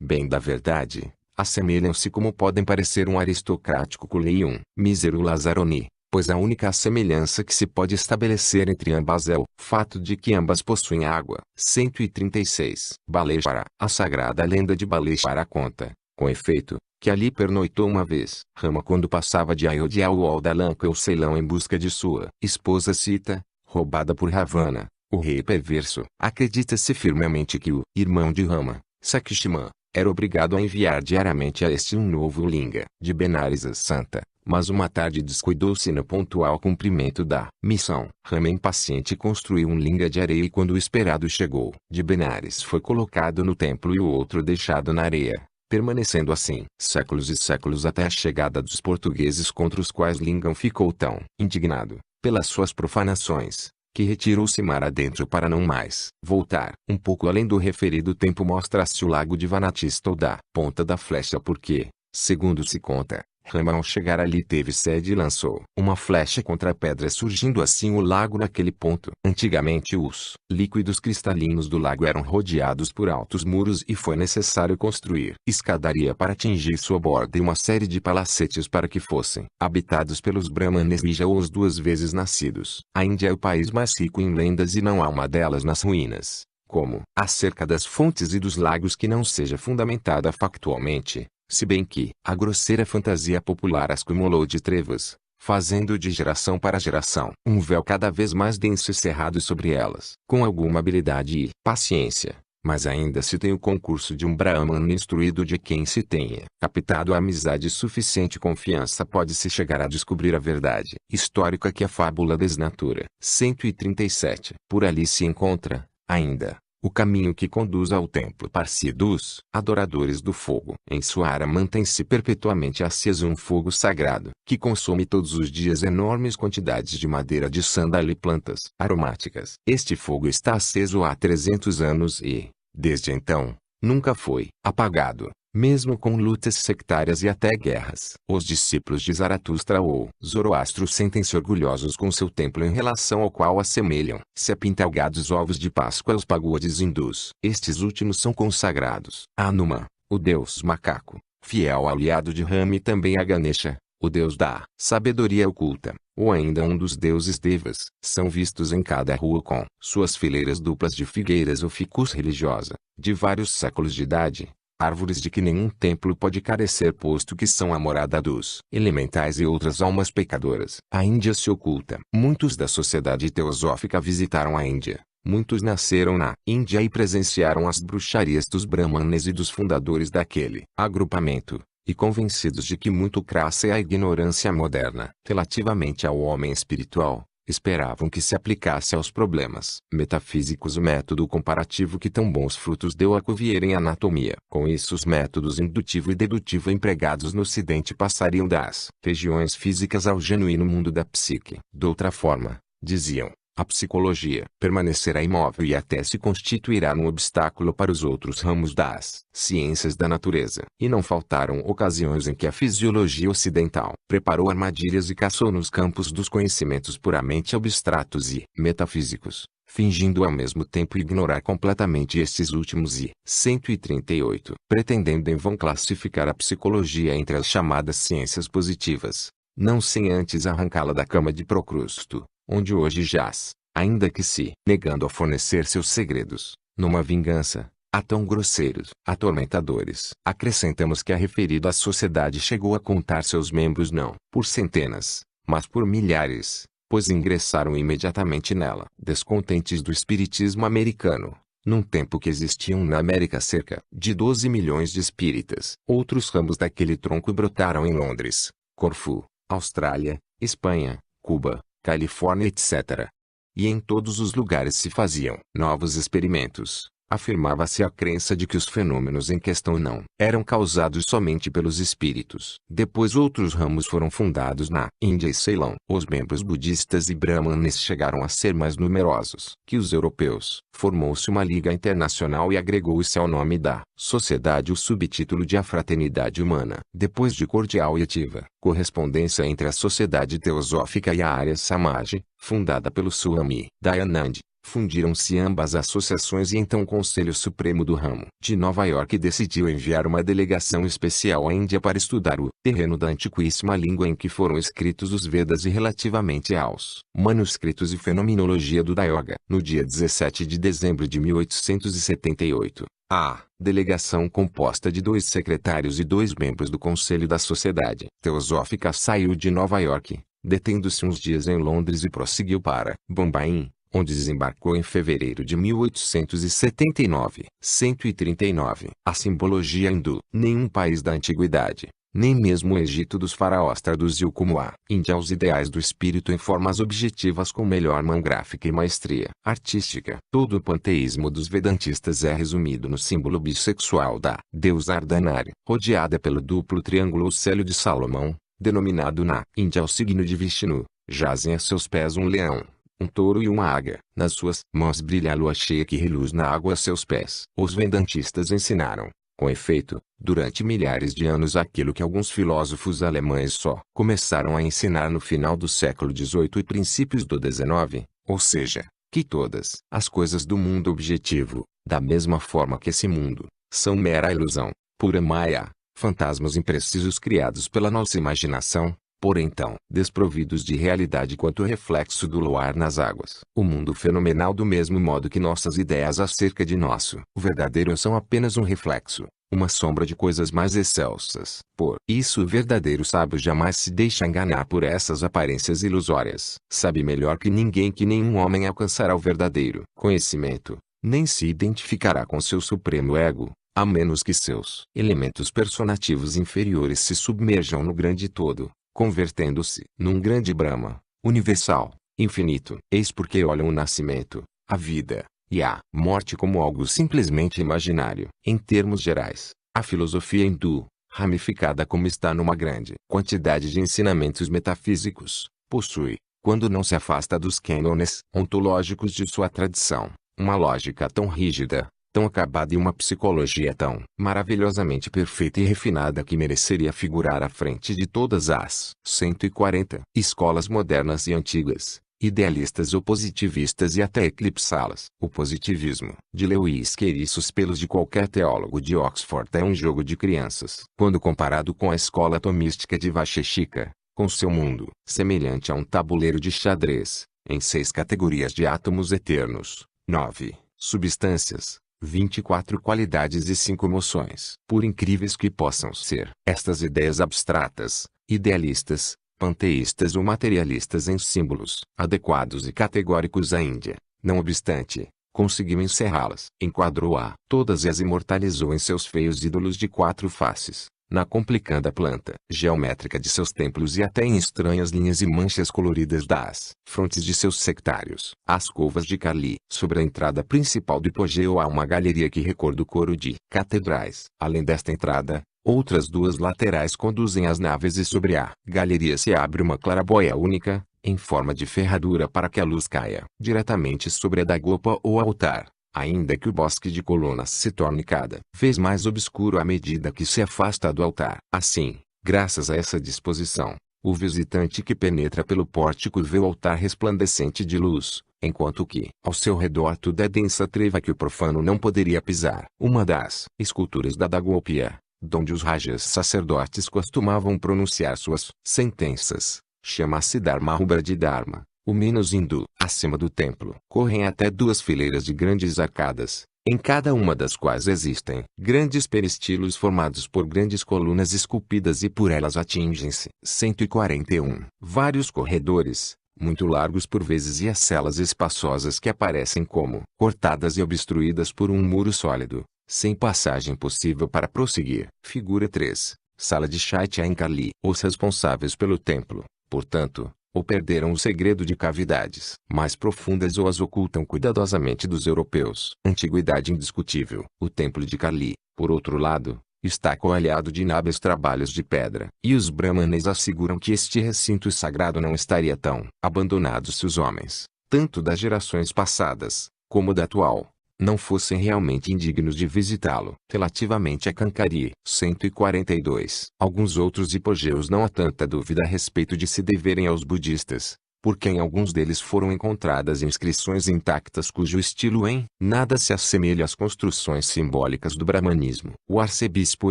bem da verdade, assemelham-se como podem parecer um aristocrático Culei e um mísero Lazzaroni, pois a única semelhança que se pode estabelecer entre ambas é o fato de que ambas possuem água. 136. Baleshwara. A sagrada lenda de Baleshwara conta, com efeito, que ali pernoitou uma vez Rama quando passava de Ayodhya ao da Lanka ou Ceilão em busca de sua esposa Sita, roubada por Ravana, o rei perverso. Acredita-se firmemente que o irmão de Rama, Sakshima, era obrigado a enviar diariamente a este um novo linga de Benares a Santa, mas uma tarde descuidou-se no pontual cumprimento da missão. Rama, impaciente, construiu um linga de areia e quando o esperado chegou, de Benares foi colocado no templo e o outro deixado na areia, permanecendo assim séculos e séculos até a chegada dos portugueses, contra os quais Lingam ficou tão indignado pelas suas profanações, que retirou-se mar adentro para não mais voltar. Um pouco além do referido tempo mostra-se o lago de Vanatista ou da ponta da flecha, porque, segundo se conta, Rama ao chegar ali teve sede e lançou uma flecha contra a pedra, surgindo assim o lago naquele ponto. Antigamente os líquidos cristalinos do lago eram rodeados por altos muros e foi necessário construir escadaria para atingir sua borda e uma série de palacetes para que fossem habitados pelos Brahmanes Vija ou os duas vezes nascidos. A Índia é o país mais rico em lendas e não há uma delas nas ruínas, como acerca das fontes e dos lagos, que não seja fundamentada factualmente, se bem que a grosseira fantasia popular as cumulou de trevas, fazendo de geração para geração um véu cada vez mais denso e cerrado sobre elas. Com alguma habilidade e paciência, Mas ainda se tem o concurso de um Brahmana instruído de quem se tenha captado a amizade e suficiente confiança pode-se chegar a descobrir a verdade histórica que a fábula desnatura. 137. Por ali se encontra, ainda, o caminho que conduz ao templo Parsi dos adoradores do fogo. Em sua área mantém-se perpetuamente aceso um fogo sagrado, que consome todos os dias enormes quantidades de madeira de sândalo e plantas aromáticas. Este fogo está aceso há 300 anos e, desde então, nunca foi apagado, mesmo com lutas sectárias e até guerras. Os discípulos de Zaratustra ou Zoroastro sentem-se orgulhosos com seu templo em relação ao qual assemelham-se a pintalgados ovos de Páscoa aos pagodes hindus. Estes últimos são consagrados a Hanuman, o deus macaco, fiel aliado de Rama, e também a Ganesha, o deus da sabedoria oculta, ou ainda um dos deuses Devas. São vistos em cada rua com suas fileiras duplas de figueiras ou ficus religiosa, de vários séculos de idade, árvores de que nenhum templo pode carecer posto que são a morada dos elementais e outras almas pecadoras. A Índia se oculta. Muitos da sociedade teosófica visitaram a Índia. Muitos nasceram na Índia e presenciaram as bruxarias dos brahmanes e dos fundadores daquele agrupamento, e convencidos de que muito crassa é a ignorância moderna relativamente ao homem espiritual, esperavam que se aplicasse aos problemas metafísicos o método comparativo que tão bons frutos deu a Cuvier em anatomia. Com isso, os métodos indutivo e dedutivo empregados no Ocidente passariam das regiões físicas ao genuíno mundo da psique. De outra forma, diziam, a psicologia permanecerá imóvel e até se constituirá num obstáculo para os outros ramos das ciências da natureza. E não faltaram ocasiões em que a fisiologia ocidental preparou armadilhas e caçou nos campos dos conhecimentos puramente abstratos e metafísicos, fingindo ao mesmo tempo ignorar completamente estes últimos. E 138. Pretendendo em vão classificar a psicologia entre as chamadas ciências positivas, não sem antes arrancá-la da cama de Procrusto, onde hoje jaz, ainda que se negando a fornecer seus segredos, numa vingança, a tão grosseiros, atormentadores. Acrescentamos que a referida sociedade chegou a contar seus membros não por centenas, mas por milhares, pois ingressaram imediatamente nela. Descontentes do espiritismo americano, num tempo que existiam na América cerca de 12 milhões de espíritas. Outros ramos daquele tronco brotaram em Londres, Corfu, Austrália, Espanha, Cuba, Califórnia, etc. E em todos os lugares se faziam novos experimentos. Afirmava-se a crença de que os fenômenos em questão não eram causados somente pelos espíritos. Depois outros ramos foram fundados na Índia e Ceilão. Os membros budistas e brahmanes chegaram a ser mais numerosos que os europeus. Formou-se uma liga internacional e agregou-se ao nome da sociedade o subtítulo de A Fraternidade Humana. Depois de cordial e ativa correspondência entre a Sociedade Teosófica e a Arya Samaj, fundada pelo Swami Dayanand, fundiram-se ambas associações e então o Conselho Supremo do Ramo de Nova York decidiu enviar uma delegação especial à Índia para estudar o terreno da antiquíssima língua em que foram escritos os Vedas e relativamente aos manuscritos e fenomenologia do Yoga. No dia 17 de dezembro de 1878, a delegação composta de 2 secretários e 2 membros do Conselho da Sociedade Teosófica saiu de Nova York, detendo-se uns dias em Londres e prosseguiu para Bombaim, onde desembarcou em fevereiro de 1879. 139. A simbologia hindu. Nenhum país da antiguidade, nem mesmo o Egito dos faraós traduziu como a Índia os ideais do espírito em formas objetivas com melhor mão gráfica e maestria artística. Todo o panteísmo dos vedantistas é resumido no símbolo bissexual da deusa Ardhanari, rodeada pelo duplo triângulo ou célio de Salomão, denominado na Índia o signo de Vishnu. Jazem a seus pés um leão, um touro e uma águia. Nas suas mãos brilha a lua cheia que reluz na água a seus pés. Os vedantistas ensinaram, com efeito, durante milhares de anos aquilo que alguns filósofos alemães só começaram a ensinar no final do século XVIII e princípios do XIX, ou seja, que todas as coisas do mundo objetivo, da mesma forma que esse mundo, são mera ilusão, pura maya, fantasmas imprecisos criados pela nossa imaginação, porém tão desprovidos de realidade quanto o reflexo do luar nas águas. O mundo fenomenal, do mesmo modo que nossas ideias acerca de nosso verdadeiro são apenas um reflexo, uma sombra de coisas mais excelsas. Por isso o verdadeiro sábio jamais se deixa enganar por essas aparências ilusórias. Sabe melhor que ninguém que nenhum homem alcançará o verdadeiro conhecimento, nem se identificará com seu supremo ego, a menos que seus elementos personativos inferiores se submerjam no grande todo, convertendo-se num grande Brahma, universal, infinito. Eis porque olham o nascimento, a vida, e a morte como algo simplesmente imaginário. Em termos gerais, a filosofia hindu, ramificada como está numa grande quantidade de ensinamentos metafísicos, possui, quando não se afasta dos cânones ontológicos de sua tradição, uma lógica tão rígida, tão acabada e uma psicologia tão maravilhosamente perfeita e refinada que mereceria figurar à frente de todas as 140 escolas modernas e antigas, idealistas ou positivistas e até eclipsá-las. O positivismo, de Lewis Carroll, os pelos de qualquer teólogo de Oxford, é um jogo de crianças. Quando comparado com a escola atomística de Vaisheshika, com seu mundo, semelhante a um tabuleiro de xadrez, em 6 categorias de átomos eternos, 9 substâncias, 24 qualidades e 5 emoções. Por incríveis que possam ser estas ideias abstratas, idealistas, panteístas ou materialistas em símbolos adequados e categóricos à Índia, não obstante, conseguiu encerrá-las. Enquadrou-a todas e as imortalizou em seus feios ídolos de 4 faces, na complicada planta geométrica de seus templos e até em estranhas linhas e manchas coloridas das frontes de seus sectários. As covas de Kali. Sobre a entrada principal do hipogeu há uma galeria que recorda o coro de catedrais. Além desta entrada, outras 2 laterais conduzem às naves e sobre a galeria se abre uma claraboia única, em forma de ferradura para que a luz caia diretamente sobre a dagopa ou altar, ainda que o bosque de colunas se torne cada vez mais obscuro à medida que se afasta do altar. Assim, graças a essa disposição, o visitante que penetra pelo pórtico vê o altar resplandecente de luz, enquanto que, ao seu redor tudo é densa treva que o profano não poderia pisar. Uma das esculturas da Dagopia, donde os rajas sacerdotes costumavam pronunciar suas sentenças, chama-se Dharmahubra de Dharma, o menos hindu. Acima do templo correm até 2 fileiras de grandes arcadas, em cada uma das quais existem grandes peristilos formados por grandes colunas esculpidas e por elas atingem-se 141 vários corredores, muito largos por vezes, e as celas espaçosas que aparecem como cortadas e obstruídas por um muro sólido, sem passagem possível para prosseguir. Figura 3. Sala de Chaitya em Kali. Os responsáveis pelo templo, portanto, ou perderam o segredo de cavidades mais profundas ou as ocultam cuidadosamente dos europeus. Antiguidade indiscutível. O templo de Kali, por outro lado, está coalhado de inábeis trabalhos de pedra. E os brahmanes asseguram que este recinto sagrado não estaria tão abandonado se os homens, tanto das gerações passadas, como da atual, não fossem realmente indignos de visitá-lo. Relativamente a Kankari, 142. Alguns outros hipogeus não há tanta dúvida a respeito de se deverem aos budistas, porque em alguns deles foram encontradas inscrições intactas cujo estilo em nada se assemelha às construções simbólicas do brahmanismo. O arcebispo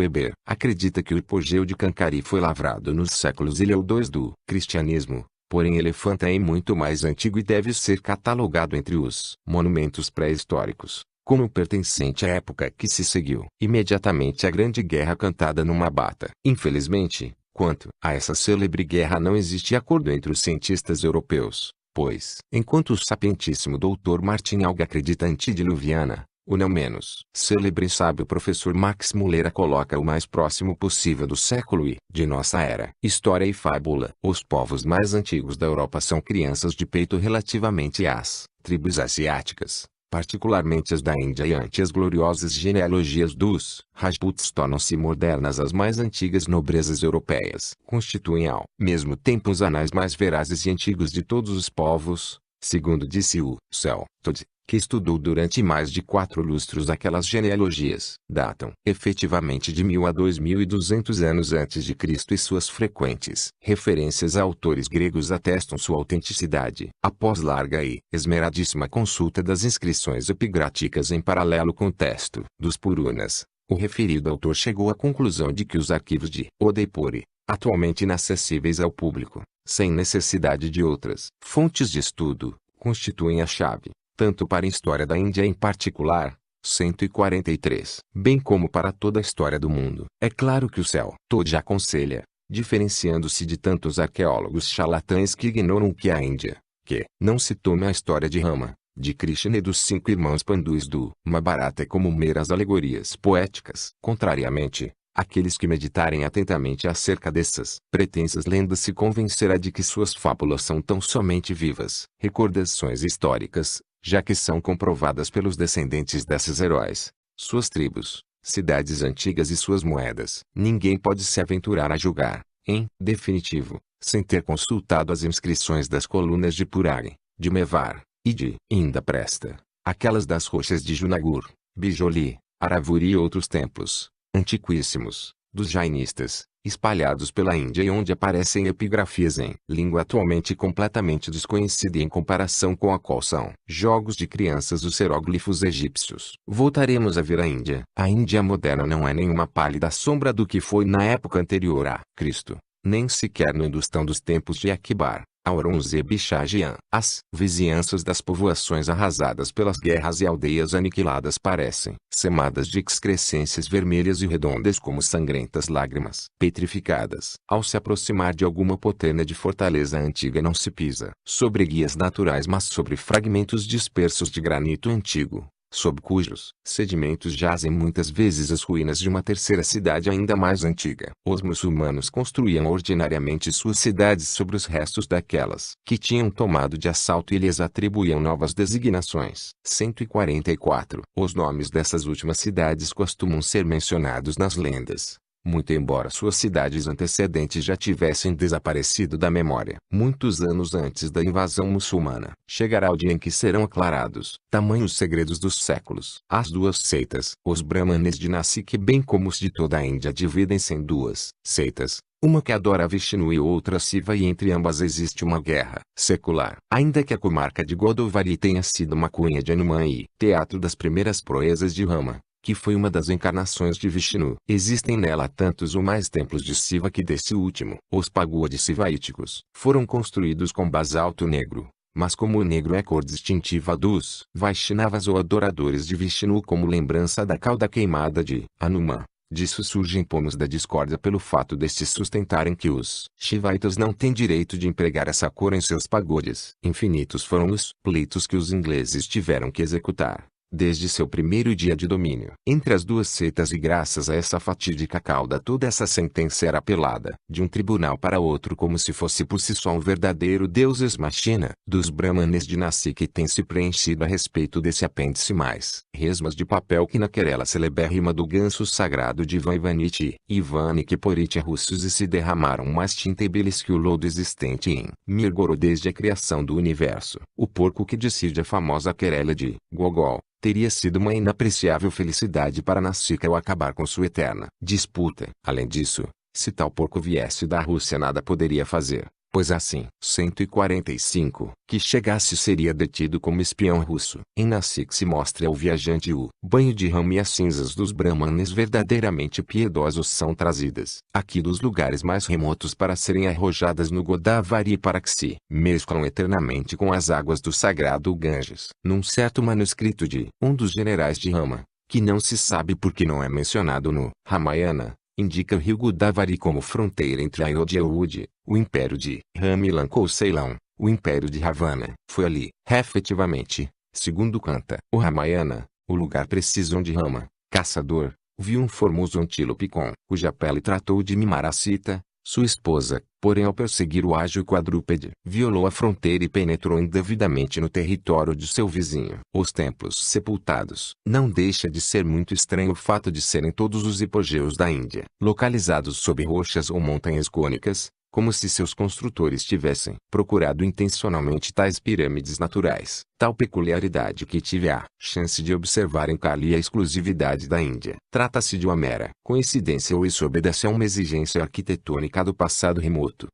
Eber acredita que o hipogeu de Kankari foi lavrado nos séculos I ou II do cristianismo, porém Elefanta é muito mais antigo e deve ser catalogado entre os monumentos pré-históricos, como pertencente à época que se seguiu imediatamente à Grande Guerra cantada no Mahabharata. Infelizmente, quanto a essa célebre guerra não existe acordo entre os cientistas europeus, pois, enquanto o sapientíssimo Dr. Martin Alga acredita antediluviana, o não menos célebre e sábio professor Max Muller a coloca o mais próximo possível do século I de nossa era. História e fábula. Os povos mais antigos da Europa são crianças de peito relativamente às tribos asiáticas, particularmente as da Índia, e ante as gloriosas genealogias dos Rajputs tornam-se modernas as mais antigas nobrezas europeias. Constituem ao mesmo tempo os anais mais verazes e antigos de todos os povos, segundo disse o Cel Todd, que estudou durante mais de 4 lustros aquelas genealogias. Datam, efetivamente, de 1000 a 2200 anos antes de Cristo, e suas frequentes referências a autores gregos atestam sua autenticidade. Após larga e esmeradíssima consulta das inscrições epigráficas em paralelo com o texto dos Puranas, o referido autor chegou à conclusão de que os arquivos de Udaipuri, atualmente inacessíveis ao público, sem necessidade de outras fontes de estudo, constituem a chave, tanto para a história da Índia em particular, 143, bem como para toda a história do mundo. É claro que o Cel Todd aconselha, diferenciando-se de tantos arqueólogos charlatães que ignoram que a Índia, que não se tome a história de Rama, de Krishna e dos 5 irmãos Pandus do Mahabharata como meras alegorias poéticas. Contrariamente, aqueles que meditarem atentamente acerca dessas pretensas lendas se convencerá de que suas fábulas são tão somente vivas recordações históricas, já que são comprovadas pelos descendentes desses heróis, suas tribos, cidades antigas e suas moedas. Ninguém pode se aventurar a julgar, em definitivo, sem ter consultado as inscrições das colunas de Purari, de Mevar, e de Indrapresta, aquelas das rochas de Junagadh, Bijoli, Aravuri e outros templos, antiquíssimos, dos jainistas, espalhados pela Índia e onde aparecem epigrafias em língua atualmente completamente desconhecida e em comparação com a qual são jogos de crianças os hieróglifos egípcios. Voltaremos a ver a Índia. A Índia moderna não é nenhuma pálida sombra do que foi na época anterior a Cristo, nem sequer no Hindustão dos tempos de Akbar, Aurangzeb e Shah Jahan. As vizinhanças das povoações arrasadas pelas guerras e aldeias aniquiladas parecem semadas de excrescências vermelhas e redondas como sangrentas lágrimas petrificadas. Ao se aproximar de alguma potena de fortaleza antiga não se pisa sobre guias naturais mas sobre fragmentos dispersos de granito antigo, sob cujos sedimentos jazem muitas vezes as ruínas de uma terceira cidade ainda mais antiga. Os muçulmanos construíam ordinariamente suas cidades sobre os restos daquelas que tinham tomado de assalto e lhes atribuíam novas designações. 144. Os nomes dessas últimas cidades costumam ser mencionados nas lendas, muito embora suas cidades antecedentes já tivessem desaparecido da memória. Muitos anos antes da invasão muçulmana, chegará o dia em que serão aclarados tamanhos segredos dos séculos. As duas seitas, os Brahmanes de Nasik bem como os de toda a Índia dividem-se em duas seitas, uma que adora Vishnu e outra Shiva e entre ambas existe uma guerra secular. Ainda que a comarca de Godavari tenha sido uma cunha de Hanuman e teatro das primeiras proezas de Rama, que foi uma das encarnações de Vishnu, existem nela tantos ou mais templos de Shiva que desse último. Os pagodes shivaíticos foram construídos com basalto negro, mas como o negro é cor distintiva dos Vaishnavas ou adoradores de Vishnu como lembrança da cauda queimada de Hanuman, disso surgem pomos da discórdia pelo fato destes sustentarem que os Shivaitas não têm direito de empregar essa cor em seus pagodes. Infinitos foram os pleitos que os ingleses tiveram que executar desde seu primeiro dia de domínio entre as duas seitas e graças a essa fatídica cauda toda essa sentença era apelada de um tribunal para outro como se fosse por si só um verdadeiro deus ex machina dos Brahmanes de Nasik tem se preenchido a respeito desse apêndice mais resmas de papel que na querela celebérrima do ganso sagrado de Ivan Ivanitch e Ivan Nikiforich russos e se derramaram mais tinta e bilis que o lodo existente em Mirgorod desde a criação do universo. O porco que decide a famosa querela de Gogol teria sido uma inapreciável felicidade para Nasik ao acabar com sua eterna disputa. Além disso, se tal porco viesse da Rússia nada poderia fazer, pois assim, 145, que chegasse seria detido como espião russo. Em Nasik se mostra ao viajante o banho de ramo e as cinzas dos Brahmanes verdadeiramente piedosos são trazidas aqui dos lugares mais remotos para serem arrojadas no Godavari para que se mesclam eternamente com as águas do sagrado Ganges. Num certo manuscrito de um dos generais de Rama, que não se sabe por que não é mencionado no Ramayana, indica o rio Godavari como fronteira entre Ayodhya e Udi, o império de Rama e Lanka ou Ceilão, o império de Ravana. Foi ali, efetivamente, segundo canta o Ramayana, o lugar preciso onde Rama, caçador, viu um formoso antílope com cuja pele tratou de mimar a Sita, sua esposa, porém ao perseguir o ágil quadrúpede, violou a fronteira e penetrou indevidamente no território de seu vizinho. Os templos sepultados. Não deixa de ser muito estranho o fato de serem todos os hipogeus da Índia, localizados sob rochas ou montanhas cônicas, como se seus construtores tivessem procurado intencionalmente tais pirâmides naturais. Tal peculiaridade que tive a chance de observar em Cali a exclusividade da Índia. Trata-se de uma mera coincidência ou isso obedece a uma exigência arquitetônica do passado remoto.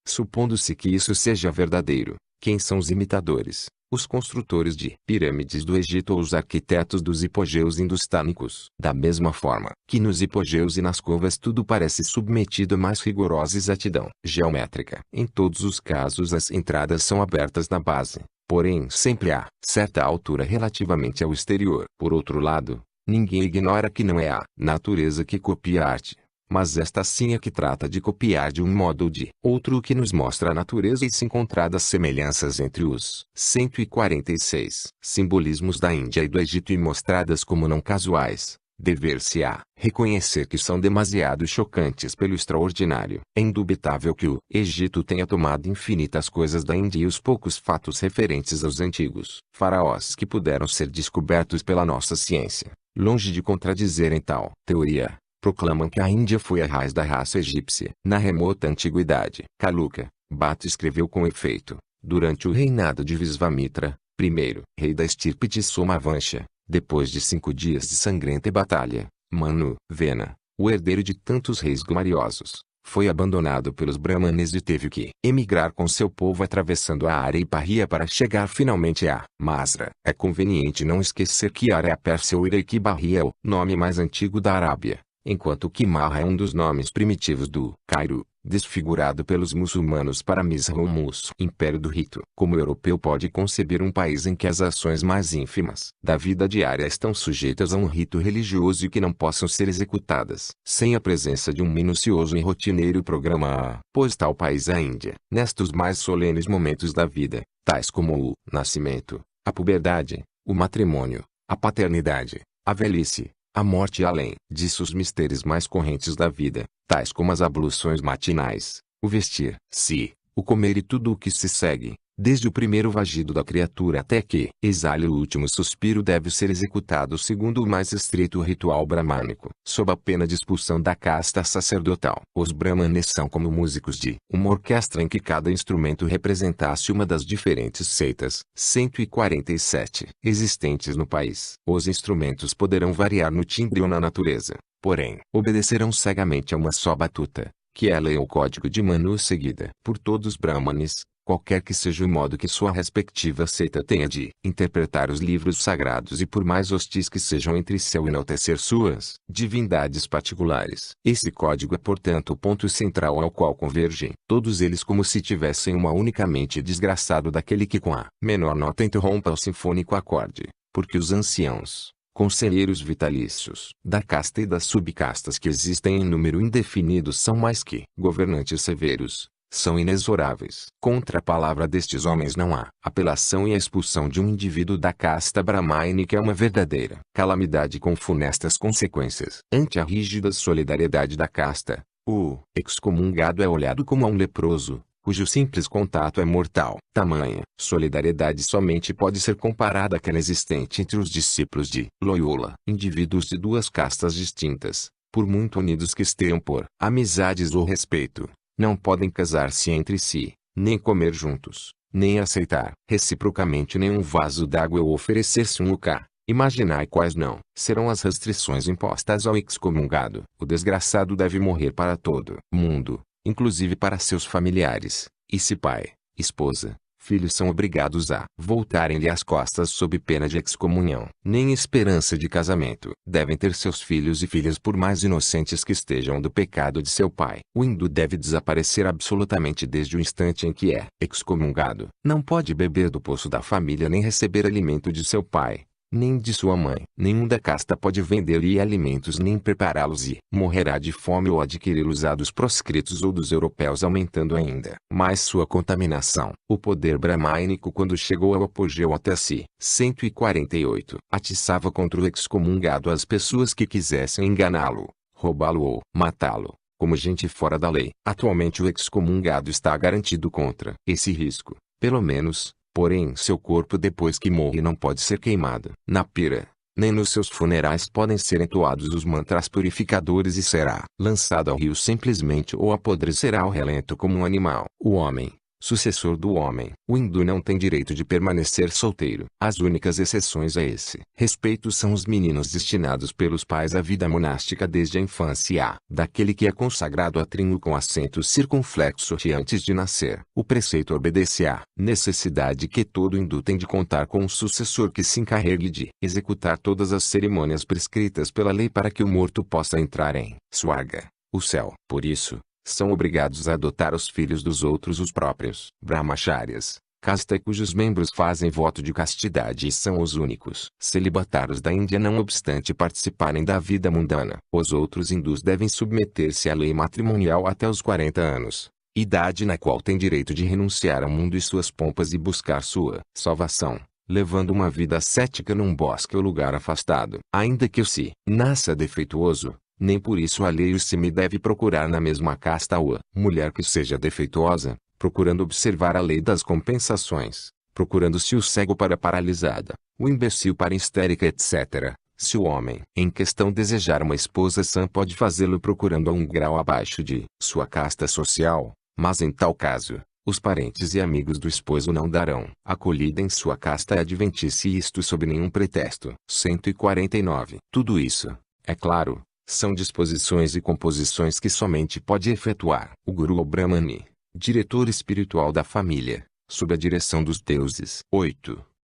Supondo-se que isso seja verdadeiro, quem são os imitadores? Os construtores de pirâmides do Egito ou os arquitetos dos hipogeus hindustânicos. Da mesma forma que nos hipogeus e nas covas tudo parece submetido a mais rigorosa exatidão geométrica. Em todos os casos as entradas são abertas na base, porém sempre a certa altura relativamente ao exterior. Por outro lado, ninguém ignora que não é a natureza que copia a arte, mas esta sim é que trata de copiar de um modo ou de outro que nos mostra a natureza e se encontradas semelhanças entre os 146 simbolismos da Índia e do Egito e mostradas como não casuais. Dever-se-á reconhecer que são demasiado chocantes pelo extraordinário. É indubitável que o Egito tenha tomado infinitas coisas da Índia e os poucos fatos referentes aos antigos faraós que puderam ser descobertos pela nossa ciência, longe de contradizerem tal teoria, proclamam que a Índia foi a raiz da raça egípcia. Na remota antiguidade, Kaluka, Bhatt escreveu com efeito, durante o reinado de Visvamitra, primeiro rei da estirpe de Somavansha, depois de 5 dias de sangrenta batalha, Manu, Vena, o herdeiro de tantos reis gloriosos, foi abandonado pelos brahmanes e teve que emigrar com seu povo atravessando a Ária e Parria para chegar finalmente a Masra. É conveniente não esquecer que Ária é a Pérsia ou Ira e que Barria é o nome mais antigo da Arábia, enquanto que Marra é um dos nomes primitivos do Cairo, desfigurado pelos muçulmanos para Misra-o-Mus, Império do Rito. Como europeu pode conceber um país em que as ações mais ínfimas da vida diária estão sujeitas a um rito religioso e que não possam ser executadas sem a presença de um minucioso e rotineiro programa? Pois tal país é a Índia. Nestes mais solenes momentos da vida, tais como o nascimento, a puberdade, o matrimônio, a paternidade, a velhice, a morte e além disso os mistérios mais correntes da vida, tais como as abluções matinais, o vestir-se, o comer e tudo o que se segue, desde o primeiro vagido da criatura até que exale o último suspiro deve ser executado segundo o mais estrito ritual bramânico, sob a pena de expulsão da casta sacerdotal. Os brahmanes são como músicos de uma orquestra em que cada instrumento representasse uma das diferentes seitas, 147, existentes no país. Os instrumentos poderão variar no timbre ou na natureza, porém, obedecerão cegamente a uma só batuta, que é a lei ou código de Manu seguida por todos os brahmanes, qualquer que seja o modo que sua respectiva seita tenha de interpretar os livros sagrados e por mais hostis que sejam entre si ao enaltecer suas divindades particulares. Esse código é portanto o ponto central ao qual convergem todos eles como se tivessem uma única mente desgraçado daquele que com a menor nota interrompa o sinfônico acorde, porque os anciãos, conselheiros vitalícios da casta e das subcastas que existem em número indefinido são mais que governantes severos, são inexoráveis. Contra a palavra destes homens não há apelação e a expulsão de um indivíduo da casta brahmânica é uma verdadeira calamidade com funestas consequências. Ante a rígida solidariedade da casta, o excomungado é olhado como um leproso, cujo simples contato é mortal. Tamanha solidariedade somente pode ser comparada àquela existente entre os discípulos de Loyola. Indivíduos de duas castas distintas, por muito unidos que estejam por amizades ou respeito, não podem casar-se entre si, nem comer juntos, nem aceitar reciprocamente nenhum vaso d'água ou oferecer-se um lugar. Imaginai quais não serão as restrições impostas ao excomungado. O desgraçado deve morrer para todo mundo, inclusive para seus familiares, e se pai, esposa, filhos são obrigados a voltarem-lhe as costas sob pena de excomunhão, nem esperança de casamento, devem ter seus filhos e filhas por mais inocentes que estejam do pecado de seu pai. O hindu deve desaparecer absolutamente desde o instante em que é excomungado. Não pode beber do poço da família nem receber alimento de seu pai, nem de sua mãe. Nenhum da casta pode vender-lhe alimentos nem prepará-los e morrerá de fome ou adquiri-los a dos proscritos ou dos europeus, aumentando ainda mais sua contaminação. O poder bramânico quando chegou ao apogeu até si, 148, atiçava contra o excomungado as pessoas que quisessem enganá-lo, roubá-lo ou matá-lo, como gente fora da lei. Atualmente o excomungado está garantido contra esse risco, pelo menos. Porém, seu corpo depois que morre não pode ser queimado na pira, nem nos seus funerais podem ser entoados os mantras purificadores e será lançado ao rio simplesmente ou apodrecerá ao relento como um animal. O homem, sucessor do homem, o hindu não tem direito de permanecer solteiro. As únicas exceções a esse respeito são os meninos destinados pelos pais à vida monástica desde a infância, daquele que é consagrado a trino com acento circunflexo antes de nascer. O preceito obedece à necessidade que todo hindu tem de contar com um sucessor que se encarregue de executar todas as cerimônias prescritas pela lei para que o morto possa entrar em Swarga, o céu. Por isso, são obrigados a adotar os filhos dos outros os próprios brahmacharyas, Casta cujos membros fazem voto de castidade e são os únicos celibatários da Índia não obstante participarem da vida mundana. Os outros hindus devem submeter-se à lei matrimonial até os 40 anos, idade na qual têm direito de renunciar ao mundo e suas pompas e buscar sua salvação, levando uma vida ascética num bosque ou lugar afastado. Ainda que o se nasça defeituoso, nem por isso alheio se me deve procurar na mesma casta a mulher que seja defeituosa, procurando observar a lei das compensações, procurando-se o cego para a paralisada, o imbecil para a histérica, etc. Se o homem em questão desejar uma esposa sã, pode fazê-lo procurando a um grau abaixo de sua casta social, mas em tal caso, os parentes e amigos do esposo não darão acolhida em sua casta adventícia, e isto sob nenhum pretexto. 149. Tudo isso, é claro, são disposições e composições que somente pode efetuar o Guru ou Brahmani, diretor espiritual da família, sob a direção dos deuses. 8.